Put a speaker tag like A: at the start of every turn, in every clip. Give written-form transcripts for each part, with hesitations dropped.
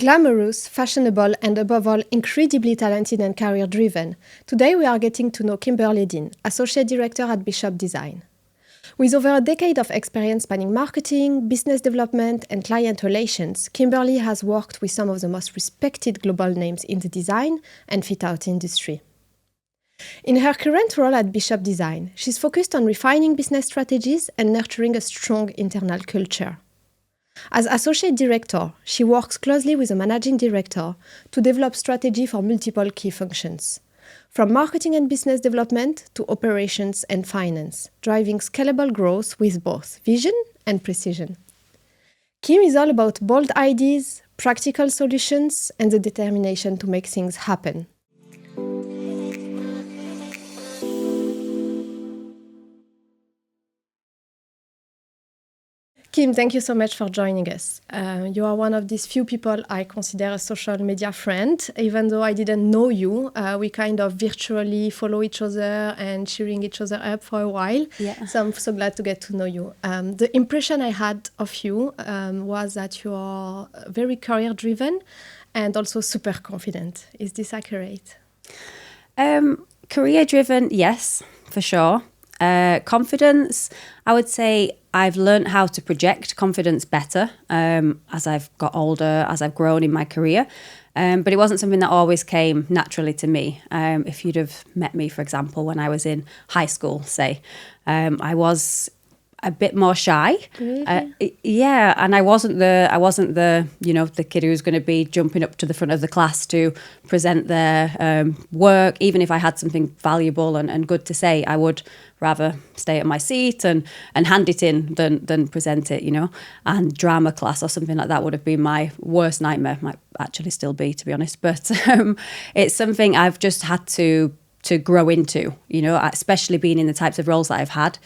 A: Glamorous, fashionable, and above all, incredibly talented and career-driven. Today we are getting to know Kimberly Dean, Associate Director at Bishop Design. With over a decade of experience spanning marketing, business development, and client relations, Kimberly has worked with some of the most respected global names in the design and fit-out industry. In her current role at Bishop Design, she's focused on refining business strategies and nurturing a strong internal culture. As Associate Director, she works closely with the Managing Director to develop strategy for multiple key functions, from marketing and business development to operations and finance, driving scalable growth with both vision and precision. Kim is all about bold ideas, practical solutions, and the determination to make things happen. Kim, thank you so much for joining us. You are one of these few people I consider a social media friend. Even though I didn't know you, we kind of virtually follow each other and cheering each other up for a while.
B: Yeah.
A: So I'm so glad to get to know you. The impression I had of you was that you are very career-driven and also super confident. Is this accurate?
B: Career-driven, yes, for sure. Confidence, I would say I've learned how to project confidence better as I've got older, as I've grown in my career. But it wasn't something that always came naturally to me. If you'd have met me, for example, when I was in high school, say, I was a bit more shy.
A: Really?
B: Yeah, and I wasn't the the kid who was going to be jumping up to the front of the class to present their work. Even if I had something valuable and good to say, I would rather stay at my seat and hand it in than present it, And drama class or something like that would have been my worst nightmare. Might actually still be, to be honest. But it's something I've just had to grow into, especially being in the types of roles that I've had,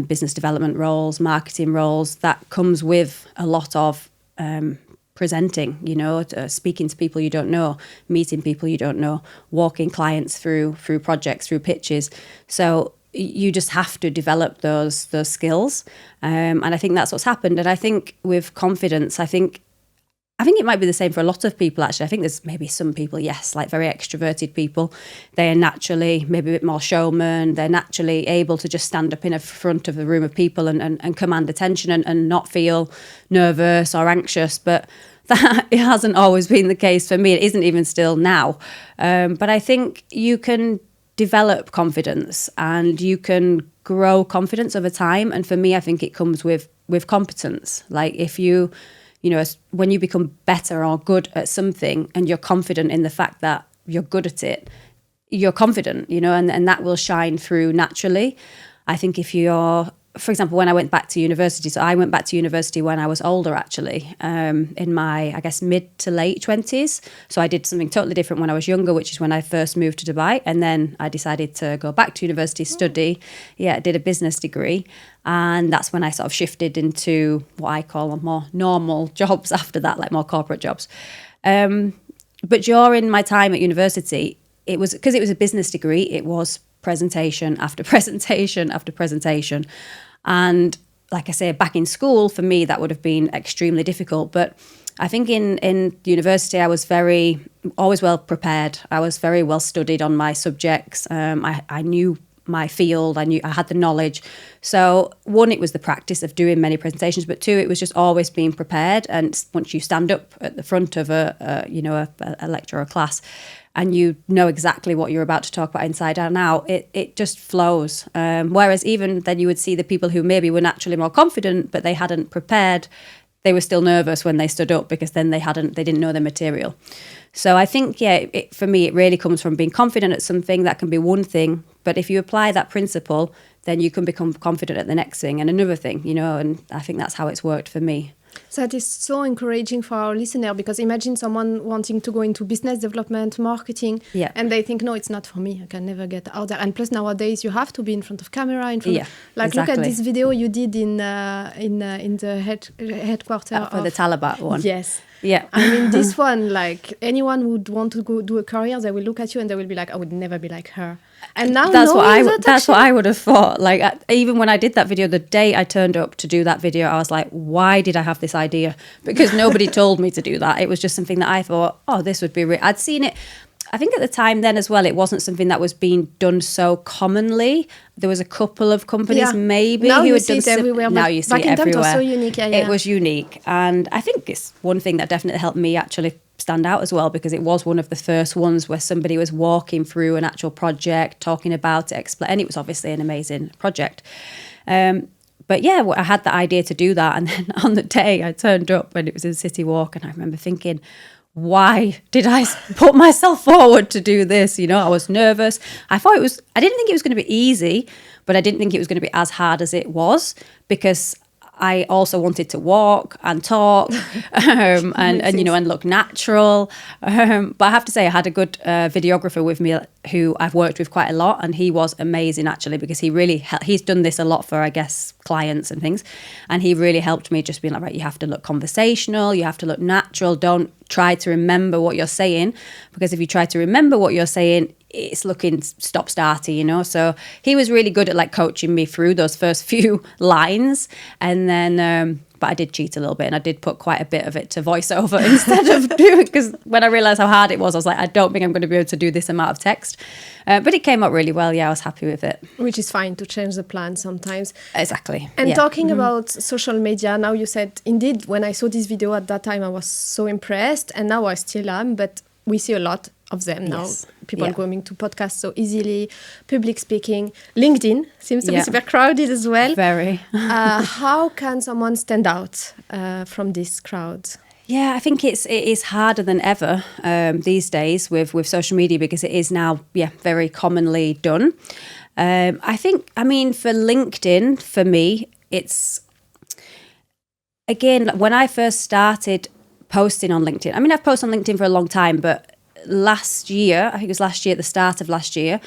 B: business development roles, marketing roles, that comes with a lot of presenting, speaking to people you don't know, meeting people you don't know, walking clients through projects, through pitches. So you just have to develop those skills. And I think that's what's happened. And I think with confidence, I think it might be the same for a lot of people, actually. I think there's maybe some people, yes, like very extroverted people. They are naturally maybe a bit more showman. They're naturally able to just stand up in front of a room of people and command attention and not feel nervous or anxious. But that it hasn't always been the case for me. It isn't even still now. But I think you can develop confidence and you can grow confidence over time. And for me, I think it comes with competence. Like if you... when you become better or good at something and you're confident in the fact that you're good at it, you're confident, and that will shine through naturally. I think if you're, for example, when I went back to university, so I went back to university when I was older, actually, in my, I guess, mid to late 20s. So I did something totally different when I was younger, which is when I first moved to Dubai. And then I decided to go back to university, study. Yeah, I did a business degree. And that's when I sort of shifted into what I call more normal jobs after that, like more corporate jobs. But during my time at university, it was because it was a business degree, it was presentation after presentation after presentation. And like I say, back in school, for me, that would have been extremely difficult. But I think in university, I was always well prepared. I was very well studied on my subjects. I knew my field. I had the knowledge. So one, it was the practice of doing many presentations, but two, it was just always being prepared. And once you stand up at the front of a lecture or class, and you know exactly what you're about to talk about inside and out, it just flows. Whereas even then you would see the people who maybe were naturally more confident, but they hadn't prepared, they were still nervous when they stood up because then they didn't know the material. So I think, for me, it really comes from being confident at something. That can be one thing, but if you apply that principle, then you can become confident at the next thing and another thing, and I think that's how it's worked for me.
A: So that is so encouraging for our listener, because imagine someone wanting to go into business development, marketing, and they think, no, it's not for me. I can never get out there. And plus nowadays you have to be in front of camera,
B: exactly.
A: Look at this video you did in the headquarters
B: for the Talabat one.
A: Yes.
B: Yeah.
A: I mean, this one, like anyone who would want to go do a career, they will look at you and they will be like, I would never be like her. And now
B: that's what
A: I
B: would have thought. Like even when I did that video, the day I turned up to do that video, I was like, why did I have this idea? Because nobody told me to do that. It was just something that I thought, oh, this would be I'd seen it. I think at the time then as well, it wasn't something that was being done so commonly. There was a couple of companies maybe
A: now
B: who
A: you
B: had
A: see
B: done
A: it everywhere.
B: now you see
A: back
B: it
A: in time it was
B: everywhere.
A: so unique.
B: It was unique, and I think it's one thing that definitely helped me actually stand out as well, because it was one of the first ones where somebody was walking through an actual project, talking about it, and it was obviously an amazing project. But yeah, I had the idea to do that, and then on the day I turned up and it was in City Walk, and I remember thinking, why did I put myself forward to do this? You know, I was nervous. I didn't think it was going to be easy, but I didn't think it was going to be as hard as it was, because I also wanted to walk and talk and you know, and look natural. But I have to say I had a good videographer with me who I've worked with quite a lot, and he was amazing actually, because he's done this a lot for, I guess, clients and things, and he really helped me, just being like, right, you have to look conversational, you have to look natural, don't try to remember what you're saying, because if you try to remember what you're saying, it's looking stop-starty, you know. So he was really good at like coaching me through those first few lines, and then but I did cheat a little bit, and I did put quite a bit of it to voiceover instead of doing, because when I realised how hard it was, I was like, I don't think I'm going to be able to do this amount of text. But it came out really well. Yeah, I was happy with it.
A: Which is fine to change the plan sometimes.
B: Exactly.
A: And talking about social media, now you said, indeed, when I saw this video at that time, I was so impressed, and now I still am, but we see a lot of them now.
B: Yes.
A: People going to podcasts so easily, public speaking. LinkedIn seems to be super crowded as well.
B: Very.
A: How can someone stand out from this crowd?
B: Yeah, I think it is harder than ever these days with social media, because it is now, very commonly done. I think, I mean, for LinkedIn, for me, it's, again, when I first started posting on LinkedIn, I mean, I've posted on LinkedIn for a long time, but last year, I think it was last year, at the start of last year,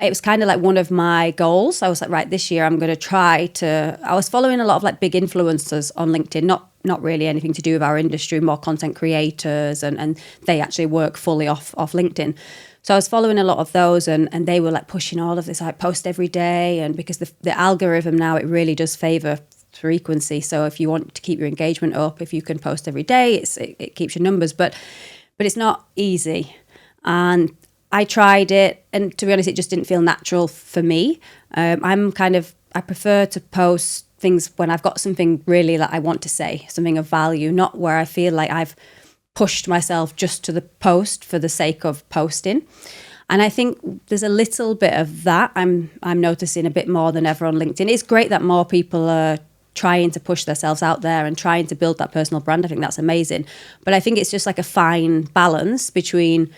B: it was kind of like one of my goals. I was like, right, this year I'm going to try to, I was following a lot of like big influencers on LinkedIn, not really anything to do with our industry, more content creators, and they actually work fully off LinkedIn. So I was following a lot of those, and they were like pushing all of this, like post every day. And because the algorithm now, it really does favor frequency. So if you want to keep your engagement up, if you can post every day, it keeps your numbers. But it's not easy. And I tried it, and to be honest, it just didn't feel natural for me. I prefer to post things when I've got something really that I want to say, something of value, not where I feel like I've pushed myself just to the post for the sake of posting. And I think there's a little bit of that I'm noticing a bit more than ever on LinkedIn. It's great that more people are trying to push themselves out there and trying to build that personal brand. I think that's amazing. But I think it's just like a fine balance between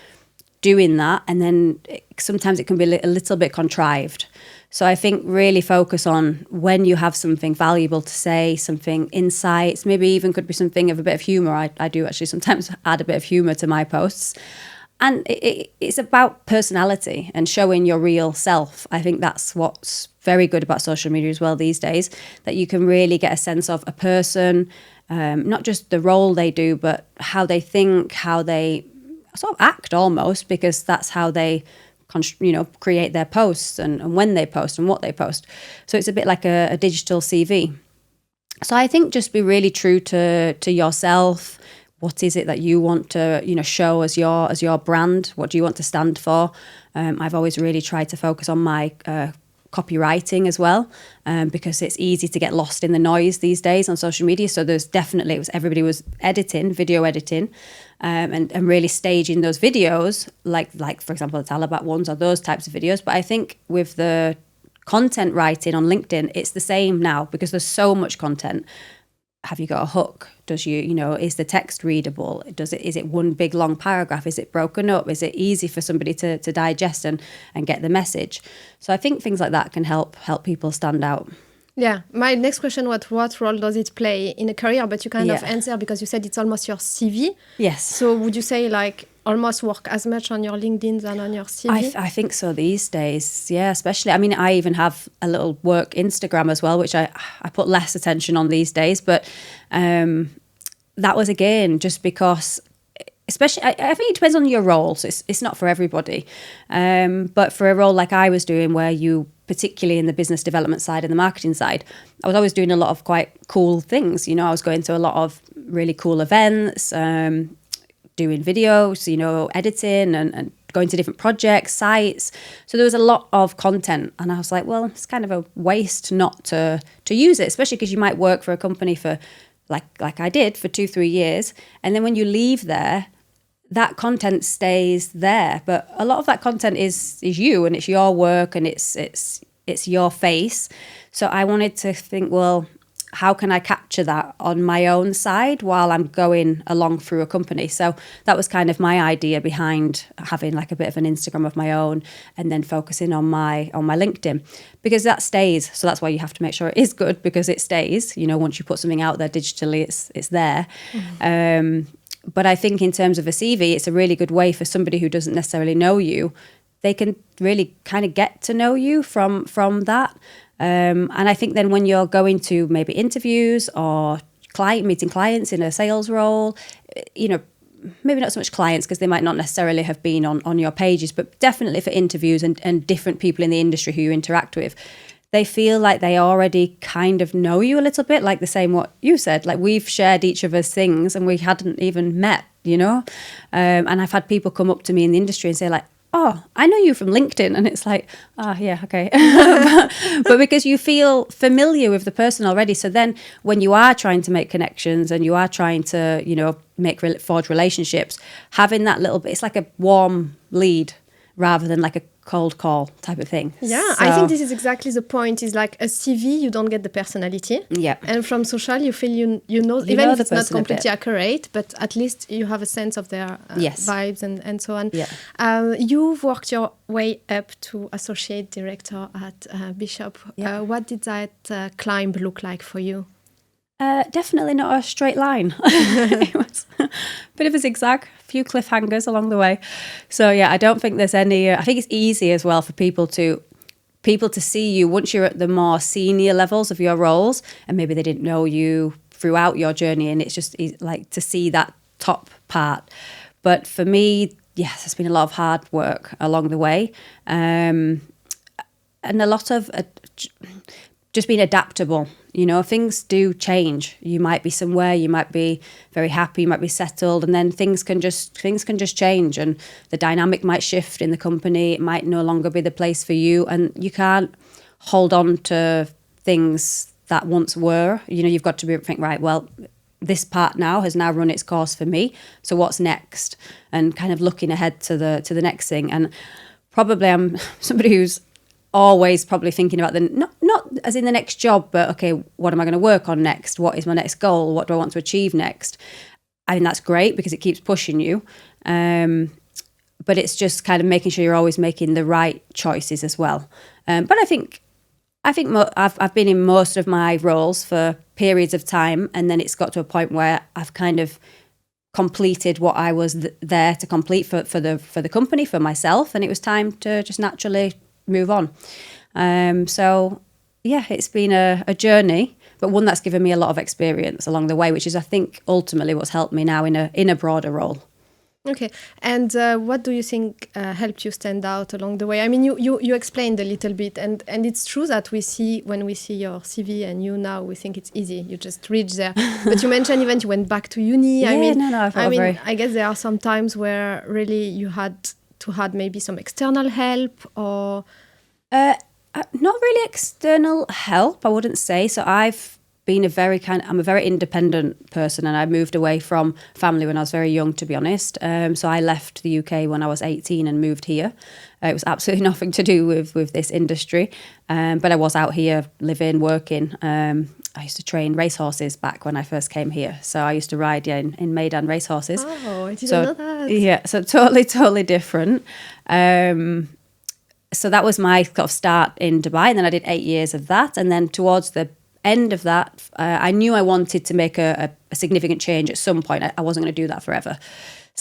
B: doing that, and then sometimes it can be a little bit contrived. So I think really focus on when you have something valuable to say, something insights, maybe even could be something of a bit of humour. I do actually sometimes add a bit of humour to my posts. And it's about personality and showing your real self. I think that's what's very good about social media as well these days, that you can really get a sense of a person, not just the role they do, but how they think, how they sort of act almost, because that's how they create their posts and when they post and what they post. So it's a bit like a digital CV. So I think just be really true to yourself. What is it that you want to show as your brand? What do you want to stand for? I've always really tried to focus on my copywriting as well, because it's easy to get lost in the noise these days on social media. So there's definitely, everybody was video editing, and really staging those videos, like for example the Talabat ones or those types of videos. But I think with the content writing on LinkedIn, it's the same now, because there's so much content. Have you got a hook? Is the text readable? Is it one big long paragraph? Is it broken up? Is it easy for somebody to digest and get the message? So I think things like that can help people stand out.
A: Yeah. My next question, what role does it play in a career? But you kind of answer, because you said it's almost your CV.
B: Yes.
A: So would you say like almost work as much on your LinkedIn than on your CV?
B: I think so these days, yeah, especially. I mean, I even have a little work Instagram as well, which I put less attention on these days. But that was again just because, especially, I think it depends on your role. So it's not for everybody. But for a role like I was doing, where you, particularly in the business development side and the marketing side, I was always doing a lot of quite cool things. You know, I was going to a lot of really cool events, doing videos, you know, editing and going to different projects, sites. So there was a lot of content. And I was like, well, it's kind of a waste not to use it, especially because you might work for a company for, like I did, for 2-3 years. And then when you leave there, that content stays there. But a lot of that content is you, and it's your work, and it's your face. So I wanted to think, well, how can I capture that on my own side while I'm going along through a company? So that was kind of my idea behind having like a bit of an Instagram of my own, and then focusing on my LinkedIn, because that stays. So that's why you have to make sure it is good, because it stays. You know, once you put something out there digitally, it's there. But I think in terms of a CV, it's a really good way for somebody who doesn't necessarily know you. They can really kind of get to know you from that. And I think then when you're going to maybe interviews or meeting clients in a sales role, you know, maybe not so much clients because they might not necessarily have been on your pages, but definitely for interviews and different people in the industry who you interact with, they feel like they already kind of know you a little bit, like the same what you said, like we've shared each other's things and we hadn't even met, you know. And I've had people come up to me in the industry and say like, oh, I know you from LinkedIn. And it's like, yeah, okay. but because you feel familiar with the person already. So then when you are trying to make connections and you are trying to, you know, forge relationships, having that little bit, it's like a warm lead rather than like a cold call type of thing.
A: Yeah, so I think this is exactly the point. Is like a CV, you don't get the personality. Yeah. And from social, you feel you know, even if it's not completely accurate, but at least you have a sense of their vibes and so on. Yeah. You've worked your way up to associate director at Bishop. Yeah. What did that climb look like for you?
B: Definitely not a straight line. It was a bit of a zigzag, a few cliffhangers along the way. So yeah, I don't think there's any. I think it's easy as well for people to see you once you're at the more senior levels of your roles, and maybe they didn't know you throughout your journey, and it's just like to see that top part. But for me, yes, there's been a lot of hard work along the way, and a lot of just being adaptable. You know, things do change. You might be somewhere, you might be very happy, you might be settled, and then things can just change, and the dynamic might shift in the company. It might no longer be the place for you, and you can't hold on to things that once were. You know, you've got to think, right, well, this part now has now run its course for me. So what's next? And kind of looking ahead to the next thing. And probably I'm somebody who's always probably thinking about not as in the next job, but okay, what am I going to work on next? What is my next goal? What do I want to achieve next? I mean, that's great because it keeps pushing you. But it's just kind of making sure you're always making the right choices as well. But I think I've been in most of my roles for periods of time, and then it's got to a point where I've kind of completed what I was there to complete for the company, for myself, and it was time to just naturally move on. So yeah, it's been a journey, but one that's given me a lot of experience along the way, which is I think ultimately what's helped me now in a broader role.
A: Okay, and what do you think helped you stand out along the way? I mean, you explained a little bit, and it's true that when we see your CV and you now, we think it's easy. You just reach there. But you mentioned even you went back to uni.
B: Yeah,
A: I guess there are some times where really you had to have maybe some external help or...
B: not really external help, I wouldn't say. So I'm a very independent person, and I moved away from family when I was very young, to be honest. So I left the UK when I was 18 and moved here. It was absolutely nothing to do with this industry. But I was out here living, working. I used to train racehorses back when I first came here. So I used to ride in Meydan racehorses.
A: Oh, I didn't know that.
B: Yeah, so totally different. So that was my sort of start in Dubai. And then I did 8 years of that. And then towards the end of that, I knew I wanted to make a significant change at some point. I wasn't going to do that forever.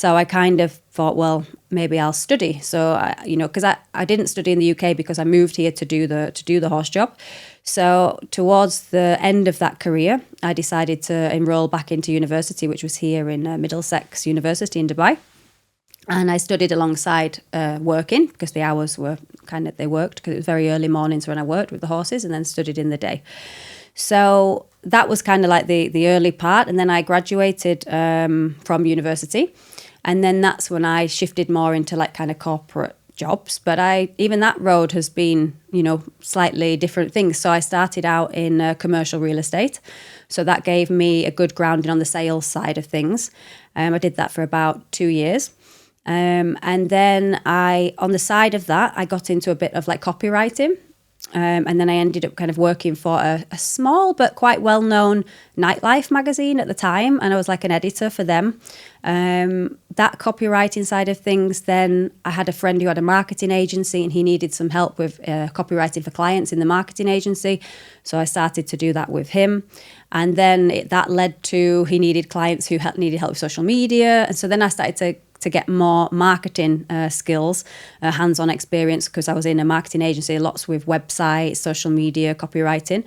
B: So I kind of thought, well, maybe I'll study. So because I didn't study in the UK because I moved here to do the horse job. So towards the end of that career, I decided to enroll back into university, which was here in Middlesex University in Dubai. And I studied alongside working because the hours were they worked because it was very early mornings when I worked with the horses, and then studied in the day. So that was kind of like the early part. And then I graduated from university. And then that's when I shifted more into like kind of corporate jobs. But even that road has been, slightly different things. So I started out in commercial real estate. So that gave me a good grounding on the sales side of things. I did that for about 2 years. And then on the side of that, I got into a bit of like copywriting. And then I ended up kind of working for a small but quite well-known nightlife magazine at the time. And I was like an editor for them. That copywriting side of things, then I had a friend who had a marketing agency and he needed some help with copywriting for clients in the marketing agency. So I started to do that with him. And then that led to he needed clients who needed help with social media. And so then I started to get more marketing skills, hands-on experience, because I was in a marketing agency, lots with websites, social media, copywriting.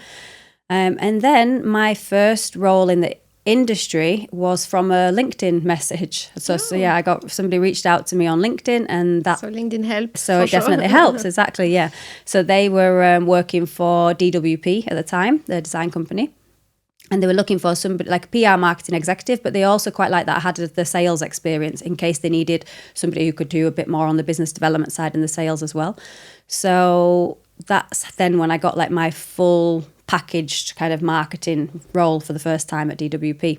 B: And then my first role in the industry was from a LinkedIn message. So yeah, somebody reached out to me on LinkedIn, and that.
A: So LinkedIn helps.
B: So it definitely helps, exactly, yeah. So they were working for DWP at the time, the design company. And they were looking for somebody like a PR marketing executive, but they also quite like that I had the sales experience in case they needed somebody who could do a bit more on the business development side and the sales as well. So that's then when I got like my full packaged kind of marketing role for the first time at DWP.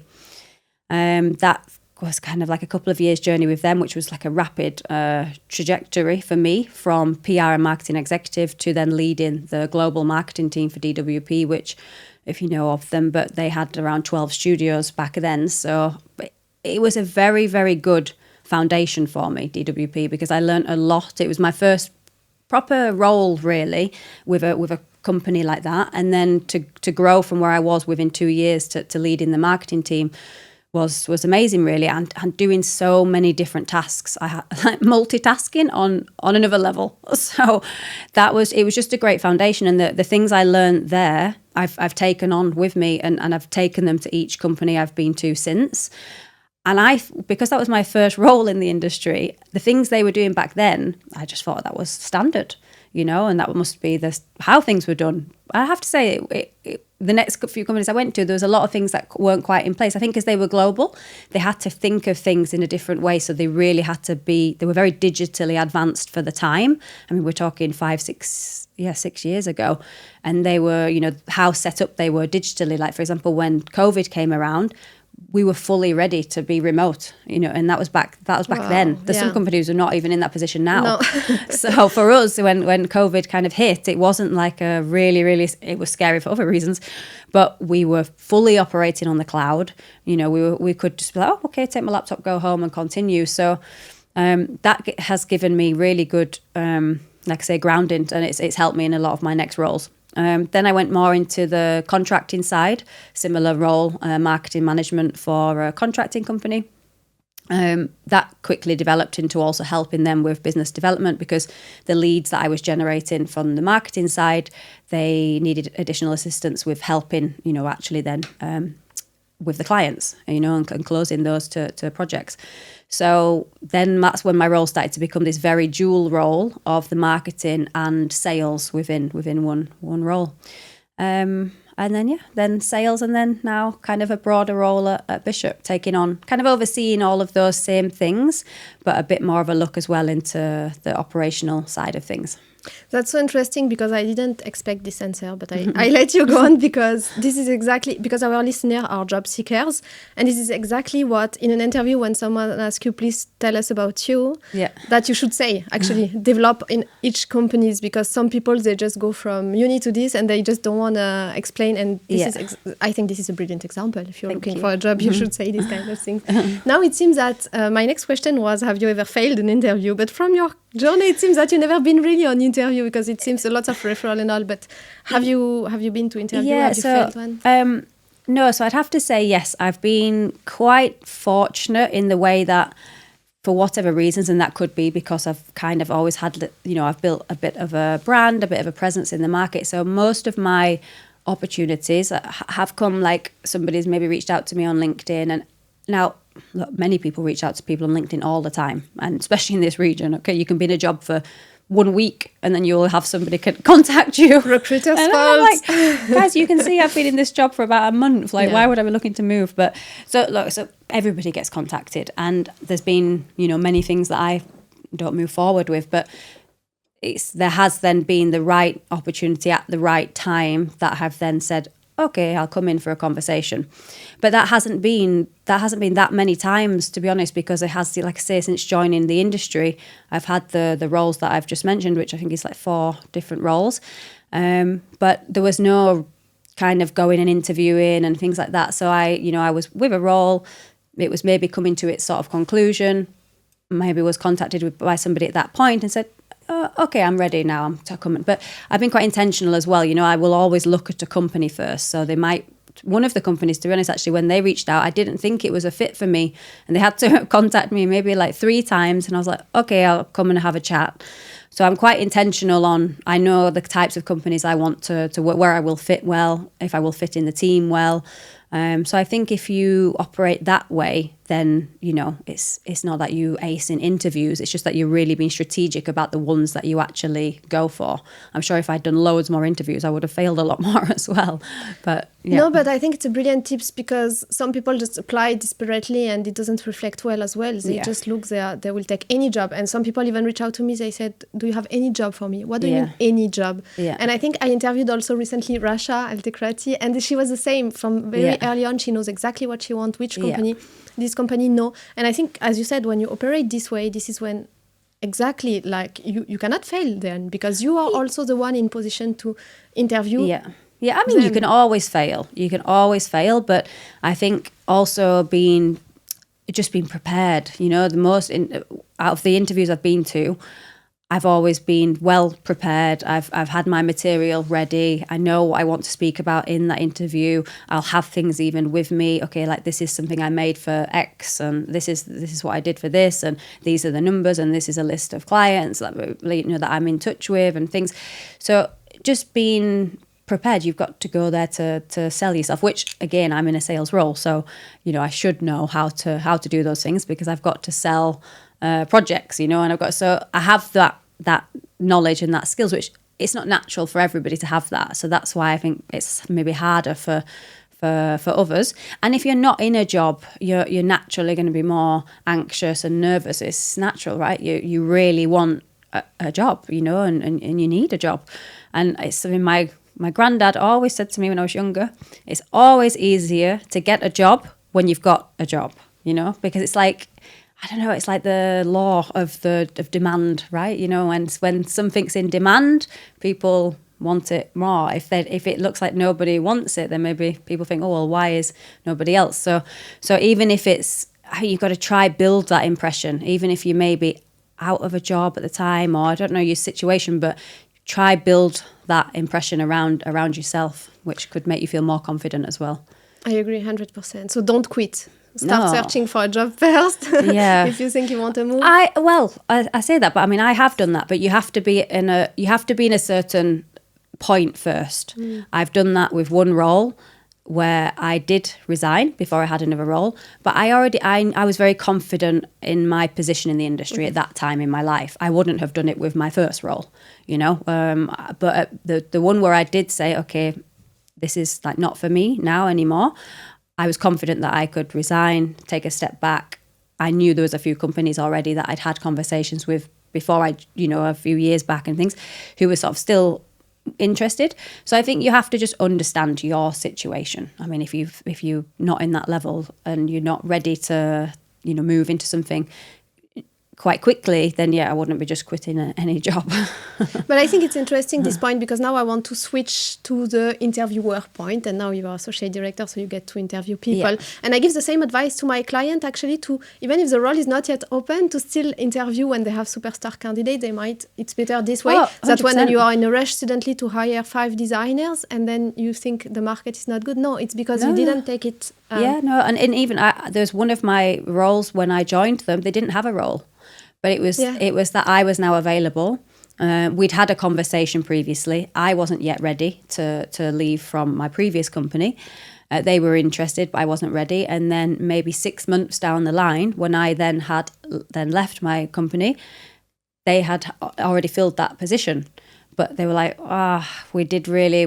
B: That was kind of like a couple of years journey with them, which was like a rapid trajectory for me from PR and marketing executive to then leading the global marketing team for DWP, which, if you know of them, but they had around 12 studios back then. So it was a very, very good foundation for me, DWP, because I learned a lot. It was my first proper role, really, with a company like that. And then to grow from where I was within 2 years to leading the marketing team was amazing, really, and doing so many different tasks. I had like multitasking on another level. So it was just a great foundation, and the things I learned there, I've taken on with me, and I've taken them to each company I've been to since. And because that was my first role in the industry, the things they were doing back then, I just thought that was standard, and that must be how things were done. I have to say, the next few companies I went to, there was a lot of things that weren't quite in place. I think because they were global, they had to think of things in a different way. So they really had to they were very digitally advanced for the time. I mean, we're talking 6 years ago. And they were, how set up they were digitally. Like, for example, when COVID came around, we were fully ready to be remote, and that was back then. There's some companies who are not even in that position now. No. So for us, when COVID kind of hit, it wasn't like a really, really, it was scary for other reasons, but we were fully operating on the cloud. We could just be like, oh, okay, take my laptop, go home and continue. So that has given me really good, like I say, grounding, and it's helped me in a lot of my next roles. Then I went more into the contracting side, similar role, marketing management for a contracting company. That quickly developed into also helping them with business development, because the leads that I was generating from the marketing side, they needed additional assistance with helping, actually then with the clients, and closing those to projects. So then that's when my role started to become this very dual role of the marketing and sales within one role. And then sales, and then now kind of a broader role at Bishop, taking on, kind of overseeing all of those same things, but a bit more of a look as well into the operational side of things.
A: That's so interesting, because I didn't expect this answer, but I let you go on, because this is exactly, because our listeners are job seekers, and this is exactly what, in an interview, when someone asks you, please tell us about you, that you should say, actually, develop in each companies, because some people, they just go from uni to this, and they just don't want to explain, and this is I think this is a brilliant example. If you're looking for a job, you should say these kind of things. Now, it seems that my next question was, have you ever failed an interview? But from your journey, it seems that you've never been really on interview, because it seems a lot of referral and all, but have you been to interview? Have you failed one?
B: No, so I'd have to say yes. I've been quite fortunate in the way that for whatever reasons, and that could be because I've kind of always had, I've built a bit of a brand, a bit of a presence in the market. So most of my opportunities have come like somebody's maybe reached out to me on LinkedIn. And now, look, many people reach out to people on LinkedIn all the time, and especially in this region. Okay, you can be in a job for 1 week and then you'll have somebody contact you.
A: Recruiter's
B: and I'm like, guys, you can see I've been in this job for about a month. Like, why would I be looking to move? But so everybody gets contacted, and there's been, many things that I don't move forward with, but there has then been the right opportunity at the right time that have then said, okay, I'll come in for a conversation. But that hasn't been that many times, to be honest, because it has, like I say, since joining the industry, I've had the roles that I've just mentioned, which I think is like 4 different roles. But there was no kind of going and interviewing and things like that. So I was with a role, it was maybe coming to its sort of conclusion, maybe was contacted by somebody at that point and said, okay, I'm ready now, I'm to come. But I've been quite intentional as well. I will always look at a company first. So one of the companies, to be honest, actually, when they reached out, I didn't think it was a fit for me. And they had to contact me maybe like 3 times. And I was like, okay, I'll come and have a chat. So I'm quite intentional I know the types of companies I want to work, where I will fit well, if I will fit in the team well. So I think if you operate that way, then, it's not that you ace in interviews. It's just that you're really being strategic about the ones that you actually go for. I'm sure if I'd done loads more interviews, I would have failed a lot more as well. But yeah.
A: No, but I think it's a brilliant tips, because some people just apply desperately and it doesn't reflect well as well. They just look there, they will take any job. And some people even reach out to me, they said, do you have any job for me? What do you mean any job? Yeah. And I think I interviewed also recently Rasha Al-Tekrati, and she was the same from very early on. She knows exactly what she wants, which company. This company, no. And I think, as you said, when you operate this way, this is when exactly like you cannot fail then, because you are also the one in position to interview.
B: Yeah, I mean, you can always fail. But I think also being prepared. The most out of the interviews I've been to, I've always been well prepared. I've had my material ready. I know what I want to speak about in that interview. I'll have things even with me. Okay, like this is something I made for X, and this is what I did for this, and these are the numbers, and this is a list of clients that I'm in touch with and things. So just being prepared, you've got to go there to sell yourself, which again, I'm in a sales role, so I should know how to do those things, because I've got to sell projects, and I have that knowledge and that skills, which it's not natural for everybody to have that. So that's why I think it's maybe harder for others. And if you're not in a job, you're naturally going to be more anxious and nervous. It's natural, right? You really want a job, and you need a job. And it's something my granddad always said to me when I was younger. It's always easier to get a job when you've got a job, because it's like, I don't know, it's like the law of demand, right? When something's in demand, people want it more. If it looks like nobody wants it, then maybe people think, oh, well, why is nobody else? So even if you've got to try build that impression, even if you may be out of a job at the time, or I don't know your situation, but try build that impression around yourself, which could make you feel more confident as well.
A: I agree 100%. So don't quit. Start searching for a job first. Yeah. If you think you want to move.
B: I say that, but I mean, I have done that. But you have to be in a certain point first. I've done that with one role where I did resign before I had another role. But I was very confident in my position in the industry at that time in my life. I wouldn't have done it with my first role, But the one where I did say, okay, this is like not for me now anymore, I was confident that I could resign, take a step back. I knew there was a few companies already that I'd had conversations with before a few years back and things, who were sort of still interested. So I think you have to just understand your situation. I mean, if you're not in that level and you're not ready to, move into something, quite quickly, then I wouldn't be just quitting any job.
A: But I think it's interesting, this point, because now I want to switch to the interviewer point, and now you are associate director, so you get to interview people. And I give the same advice to my client, actually, to, even if the role is not yet open, to still interview when they have superstar candidates. It's better this way, that when you are in a rush suddenly to hire 5 designers, and then you think the market is not good. No, it's because you didn't take it.
B: And even there's one of my roles when I joined them, they didn't have a role. But it was that I was now available. We'd had a conversation previously. I wasn't yet ready to leave from my previous company. They were interested, but I wasn't ready. And then maybe 6 months down the line, when I then left my company, they had already filled that position. But they were like, we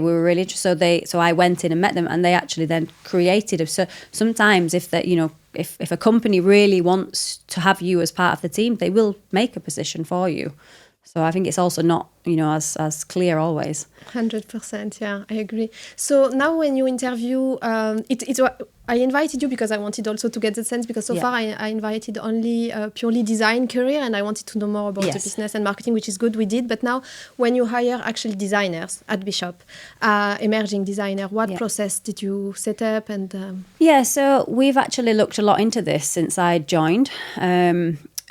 B: were really interested. So I went in and met them, and they actually then created. So sometimes if a company really wants to have you as part of the team, they will make a position for you. So I think it's also not, as clear always.
A: 100%, yeah, I agree. So now when you interview, I invited you because I wanted also to get the sense, because so far I invited only purely design career, and I wanted to know more about the business and marketing, which is good, we did. But now when you hire actually designers at Bishop, emerging designer, what process did you set up? And
B: so we've actually looked a lot into this since I joined.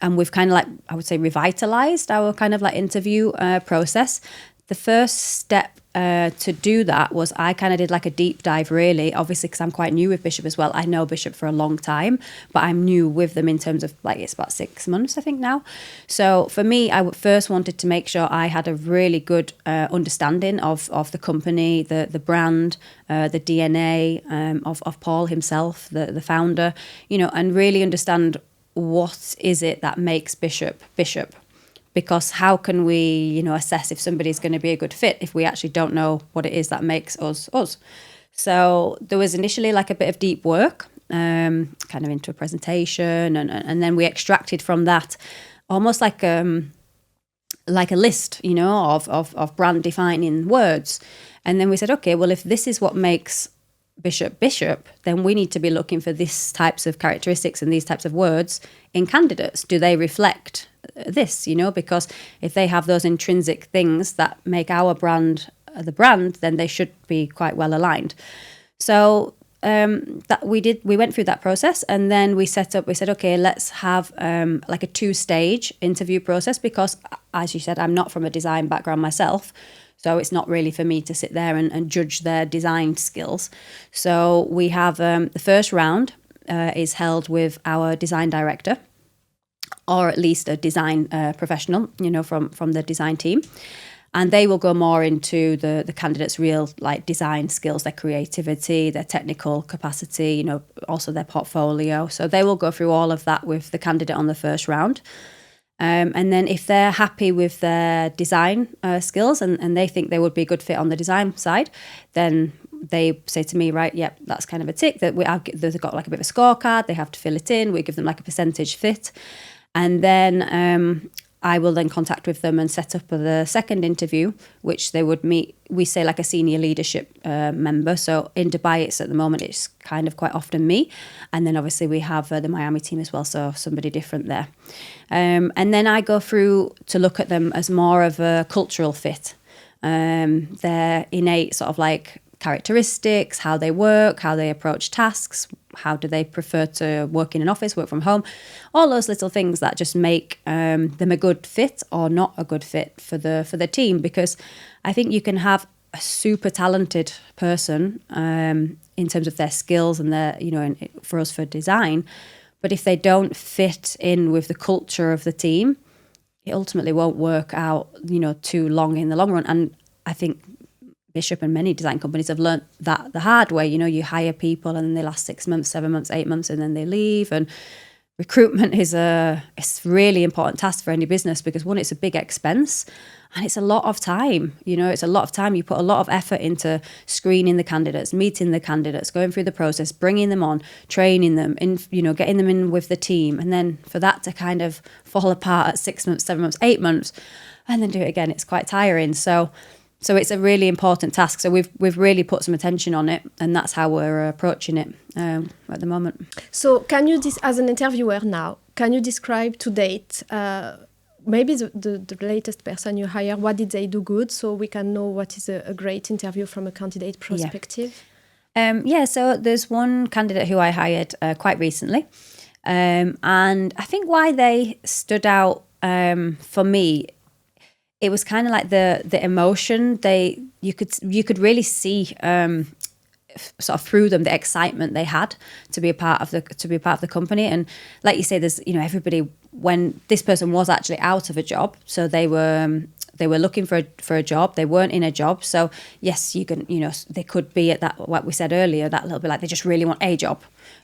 B: And we've kind of I would say, revitalized our kind of interview process. The first step to do that was I kind of did a deep dive, really, obviously, because I'm quite new with Bishop as well. I know Bishop for a long time, but I'm new with them in terms of it's about 6 months, I think now. So for me, I first wanted to make sure I had a really good understanding of the company, the brand, the DNA of Paul himself, the founder, and really understand what is it that makes Bishop, because how can we assess if somebody's going to be a good fit if we actually don't know what it is that makes us. So there was initially a bit of deep work, kind of into a presentation, and then we extracted from that almost like a list of brand defining words. And then we said, okay, well, if this is what makes Bishop, then we need to be looking for these types of characteristics and these types of words in candidates. Do they reflect this? Because if they have those intrinsic things that make our brand the brand, then they should be quite well aligned. So that we went through that process, and then we said, okay, let's have a 2-stage interview process, because as you said, I'm not from a design background myself. So it's not really for me to sit there and judge their design skills. So we have the first round is held with our design director, or at least a design professional, from the design team. And they will go more into the candidate's real design skills, their creativity, their technical capacity, also their portfolio. So they will go through all of that with the candidate on the first round. And then if they're happy with their design skills and they think they would be a good fit on the design side, then they say to me, right, yep, that's kind of a tick. That they've got a bit of a scorecard, they have to fill it in. We give them a percentage fit. And then I will then contact with them and set up the second interview, which they would meet, we say a senior leadership member. So in Dubai, at the moment, it's kind of quite often me. And then obviously we have the Miami team as well, so somebody different there. And then I go through to look at them as more of a cultural fit. Their innate sort of characteristics, how they work, how they approach tasks, how do they prefer to work in an office, work from home, all those little things that just make them a good fit or not a good fit for the team. Because I think you can have a super talented person in terms of their skills and their, for us for design, but if they don't fit in with the culture of the team, it ultimately won't work out, too long in the long run. And I think Bishop and many design companies have learnt that the hard way. You hire people and then they last 6 months, 7 months, 8 months, and then they leave. And recruitment is it's really important task for any business, because one, it's a big expense and it's a lot of time. It's a lot of time. You put a lot of effort into screening the candidates, meeting the candidates, going through the process, bringing them on, training them, getting them in with the team. And then for that to kind of fall apart at 6 months, 7 months, 8 months, and then do it again, it's quite tiring. So So it's a really important task. So we've really put some attention on it, and that's how we're approaching it at the moment.
A: So can you, as an interviewer now, can you describe to date, maybe the latest person you hire, what did they do good, so we can know what is a great interview from a candidate perspective?
B: So there's one candidate who I hired quite recently. And I think why they stood out for me, it was kind of like the emotion. You could really see sort of through them the excitement they had to be a part of the company. And like you say, there's everybody, when this person was actually out of a job, so they were looking for a job. They weren't in a job. So yes, you can, they could be at that, what we said earlier, that little bit like they just really want a job.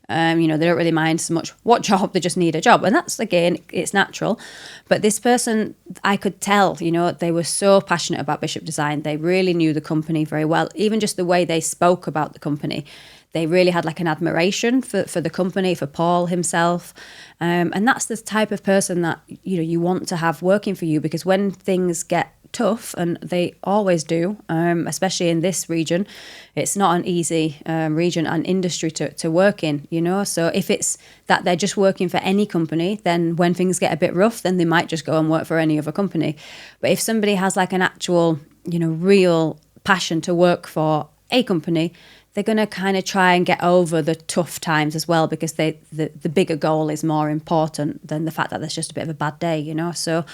B: They don't really mind so much what job, they just need a job. And that's, again, it's natural. But this person, I could tell, they were so passionate about Bishop Design. They really knew the company very well. Even just the way they spoke about the company, they really had like an admiration for the company, for Paul himself. And that's the type of person that, you want to have working for you, because when things get tough, and they always do, especially in this region, it's not an easy region and industry to work in, So if it's that they're just working for any company, then when things get a bit rough, then they might just go and work for any other company. But if somebody has like an actual, real passion to work for a company, they're going to kind of try and get over the tough times as well, because the bigger goal is more important than the fact that there's just a bit of a bad day, So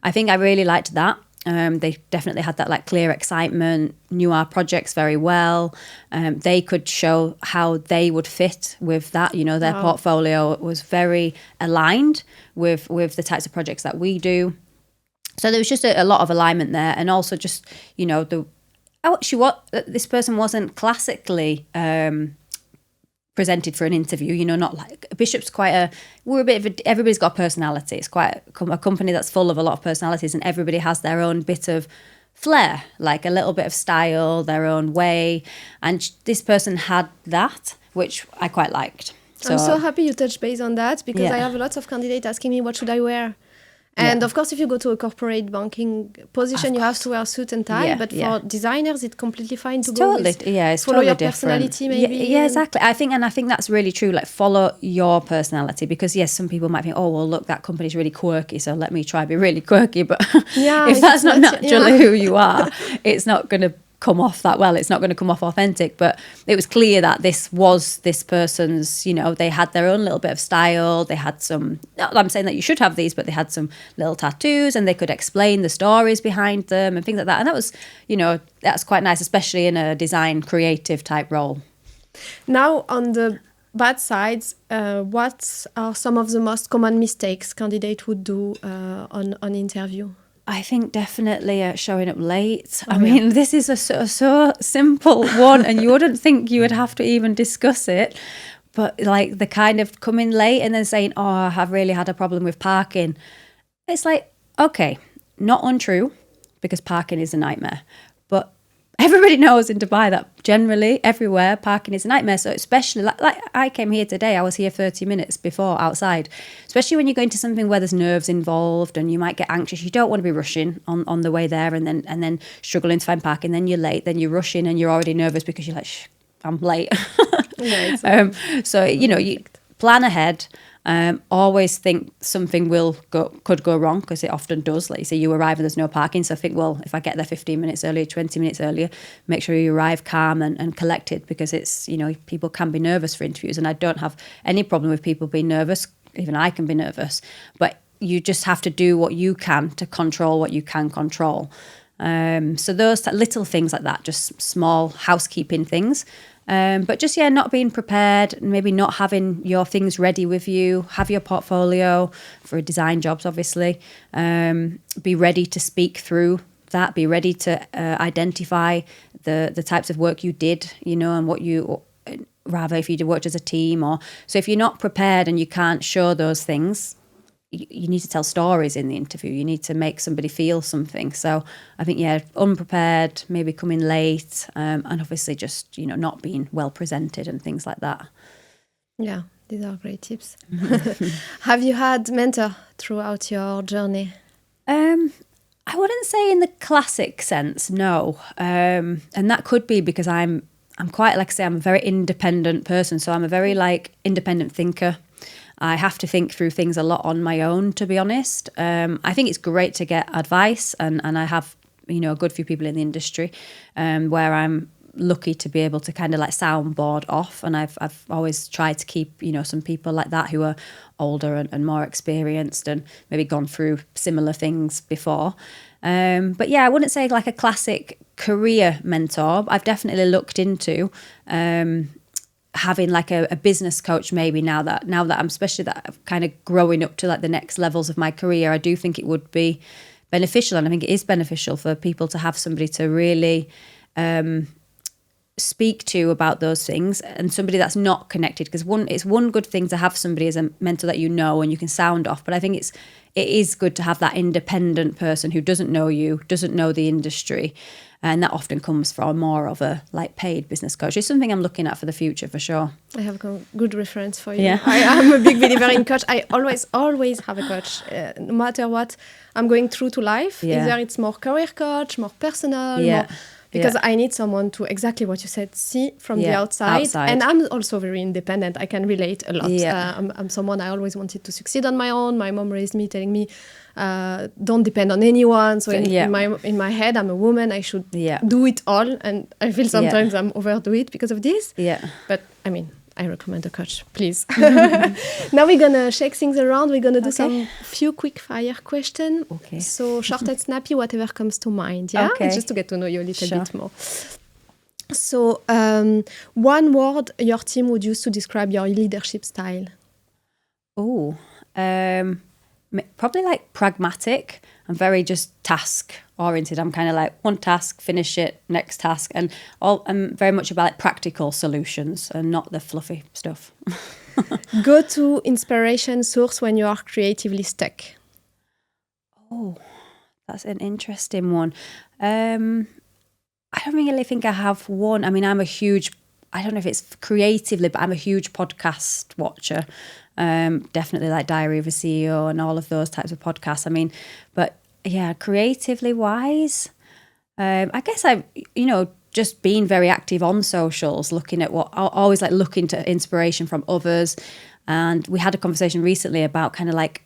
B: I think I really liked that. They definitely had that like clear excitement, knew our projects very well. They could show how they would fit with that. Their portfolio was very aligned with the types of projects that we do. So there was just a lot of alignment there. And also just, this person wasn't classically presented for an interview, not like Bishop's we're a bit of everybody's got a personality. It's quite a company that's full of a lot of personalities, and everybody has their own bit of flair, like a little bit of style, their own way. And this person had that, which I quite liked.
A: I'm so happy you touched base on that, because I have a lot of candidates asking me, what should I wear? And of course, if you go to a corporate banking position, you have to wear a suit and tie. But for designers, it's completely fine to go with
B: it's
A: follow
B: totally
A: your
B: different.
A: personality, maybe.
B: Yeah, exactly. I think that's really true. Like, follow your personality, because yes, some people might think, oh well, look, that company's really quirky, so let me try be really quirky. But if that's not naturally who you are, it's not going to come off that well. It's not going to come off authentic. But it was clear that this was this person's, they had their own little bit of style. They had some, not I'm saying that you should have these, but they had some little tattoos, and they could explain the stories behind them and things like that. And that was, that's quite nice, especially in a design creative type role.
A: Now, on the bad sides, what are some of the most common mistakes candidates would do on interview?
B: I think definitely showing up late. I mean, this is a so simple one, and you wouldn't think you would have to even discuss it. But like the kind of coming late and then saying, oh, I've really had a problem with parking. It's like, okay, not untrue, because parking is a nightmare. But everybody knows in Dubai that generally everywhere parking is a nightmare. So especially like I came here today, I was here 30 minutes before outside. Especially when you're going to something where there's nerves involved and you might get anxious. You don't want to be rushing on the way there and then struggling to find parking. Then you're late. Then you're rushing and you're already nervous because you're like, I'm late. So you plan ahead. Always think something could go wrong, because it often does. Like you say, you arrive and there's no parking, so think, well, if I get there 15 minutes earlier, 20 minutes earlier, make sure you arrive calm and collected, because it's, people can be nervous for interviews, and I don't have any problem with people being nervous. Even I can be nervous, but you just have to do what you can to control what you can control. So those little things like that, just small housekeeping things. But just, not being prepared, maybe not having your things ready with you, have your portfolio for design jobs, obviously. Be ready to speak through that, be ready to identify the types of work you did, and what you, rather if you worked as a team. So if you're not prepared and you can't show those things, you need to tell stories in the interview. You need to make somebody feel something. So I think, unprepared, maybe coming late, and obviously just, not being well presented and things like that.
A: Yeah, these are great tips. Have you had mentor throughout your journey?
B: I wouldn't say in the classic sense, no. And that could be because I'm quite, like I say, I'm a very independent person. So I'm a very independent thinker. I have to think through things a lot on my own, to be honest. I think it's great to get advice, and I have, a good few people in the industry where I'm lucky to be able to kind of soundboard off, and I've always tried to keep some people like that who are older and more experienced and maybe gone through similar things before. But yeah, I wouldn't say like a classic career mentor. I've definitely looked into having like a business coach maybe now that I'm kind of growing up to like the next levels of my career. I do think it would be beneficial, and I think it is beneficial for people to have somebody to really speak to about those things, and somebody that's not connected, because it's one good thing to have somebody as a mentor that and you can sound off, but I think it is good to have that independent person who doesn't know you, doesn't know the industry, and that often comes from more of a paid business coach. It's something I'm looking at for the future for sure.
A: I have a good reference for you.
B: Yeah.
A: I am a big believer in coach. I always have a coach, no matter what I'm going through to life.
B: Yeah.
A: Either it's more career coach, more personal,
B: Yeah.
A: because I need someone to, exactly what you said, see from the outside. And I'm also very independent. I can relate a lot.
B: Yeah.
A: I'm someone I always wanted to succeed on my own. My mom raised me telling me, don't depend on anyone. So in my head, I'm a woman. I should do it all. And I feel sometimes I'm overdo it because of this.
B: Yeah.
A: But I mean, I recommend a coach, please. Now we're going to shake things around. We're going to do some few quick fire questions.
B: Okay.
A: So short and snappy, whatever comes to mind. Yeah.
B: Okay.
A: Just to get to know you a little bit more. So one word your team would use to describe your leadership style.
B: Oh, probably like pragmatic. I'm very just task oriented. I'm kind of like one task, finish it, next task, and I'm very much about like practical solutions and not the fluffy stuff.
A: Go to inspiration source when you are creatively stuck.
B: Oh, that's an interesting one. I don't really think I have one. I mean, I don't know if it's creatively, but I'm a huge podcast watcher. Definitely like Diary of a CEO and all of those types of podcasts. I mean, but yeah, creatively wise, I guess just being very active on socials, looking at always like looking to inspiration from others. And we had a conversation recently about kind of like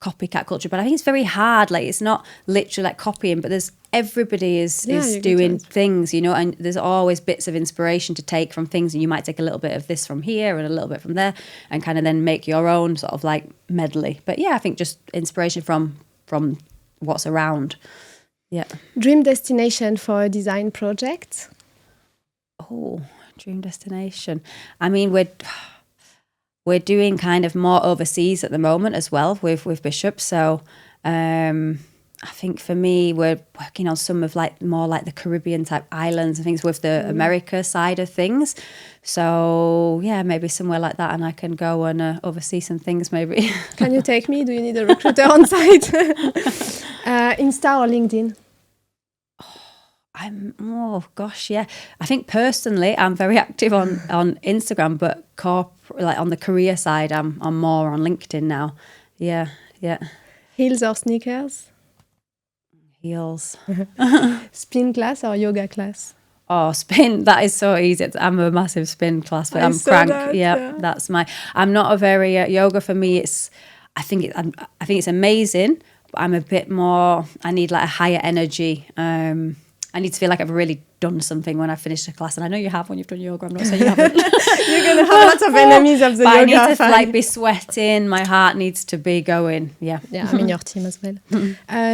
B: copycat culture, but I think it's very hard. Like it's not literally like copying, but everybody is doing things, and there's always bits of inspiration to take from things, and you might take a little bit of this from here and a little bit from there and kind of then make your own sort of like medley. But yeah, I think just inspiration from what's around. Yeah.
A: Dream destination for a design project?
B: Oh, dream destination. I mean, we're doing kind of more overseas at the moment as well with Bishop. So I think for me, we're working on some of like more like the Caribbean type islands and things with the America side of things. So yeah, maybe somewhere like that, and I can go and oversee some things maybe.
A: Can you take me? Do you need a recruiter on site? Insta or LinkedIn?
B: Yeah. I think personally, I'm very active on Instagram, but on the career side, I'm more on LinkedIn now. Yeah.
A: Heels or sneakers?
B: Heels.
A: Spin class or yoga class?
B: Oh, spin. That is so easy. I'm a massive spin class, but I'm crank. That's I'm not a very yoga for me. I think it's amazing, but I'm a bit more, I need like a higher energy. I need to feel like I've really done something when I finish a class. And I know you have when you've done yoga. I'm not saying you haven't.
A: You're going to have lots of enemies of the yoga.
B: I need to like be sweating. My heart needs to be going. Yeah.
A: Yeah, I'm in your team as well.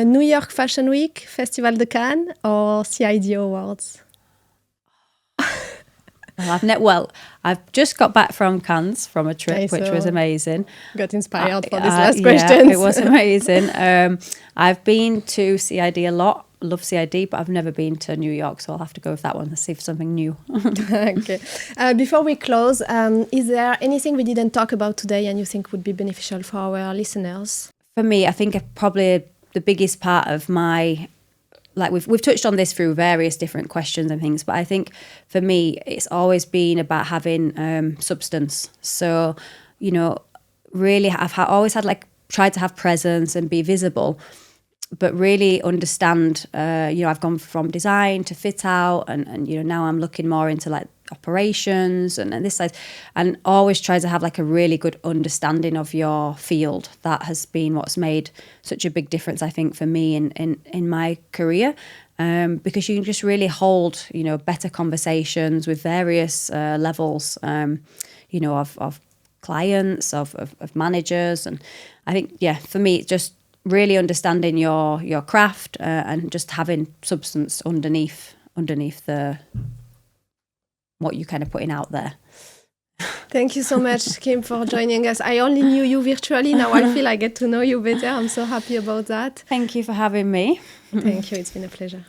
A: New York Fashion Week, Festival de Cannes, or CID Awards?
B: I've just got back from Cannes from a trip, which was amazing.
A: Got inspired for this last question.
B: It was amazing. I've been to CID a lot. Love CID, but I've never been to New York, so I'll have to go with that one and see if something new.
A: Okay. Before we close, is there anything we didn't talk about today and you think would be beneficial for our listeners?
B: For me, I think probably the biggest part of my, like we've touched on this through various different questions and things, but I think for me, it's always been about having substance. So, really, I've always had tried to have presence and be visible. but really understand, I've gone from design to fit out, and now I'm looking more into like operations and this side, and always try to have like a really good understanding of your field. That has been what's made such a big difference, I think, for me in my career, because you can just really hold, better conversations with various levels, of clients, of managers. And I think, for me, it's just really understanding your craft, and just having substance underneath the what you're kind of putting out there.
A: Thank you so much, Kim, for joining us. I only knew you virtually. Now I feel I get to know you better. I'm so happy about that.
B: Thank you for having me.
A: Thank you. It's been a pleasure.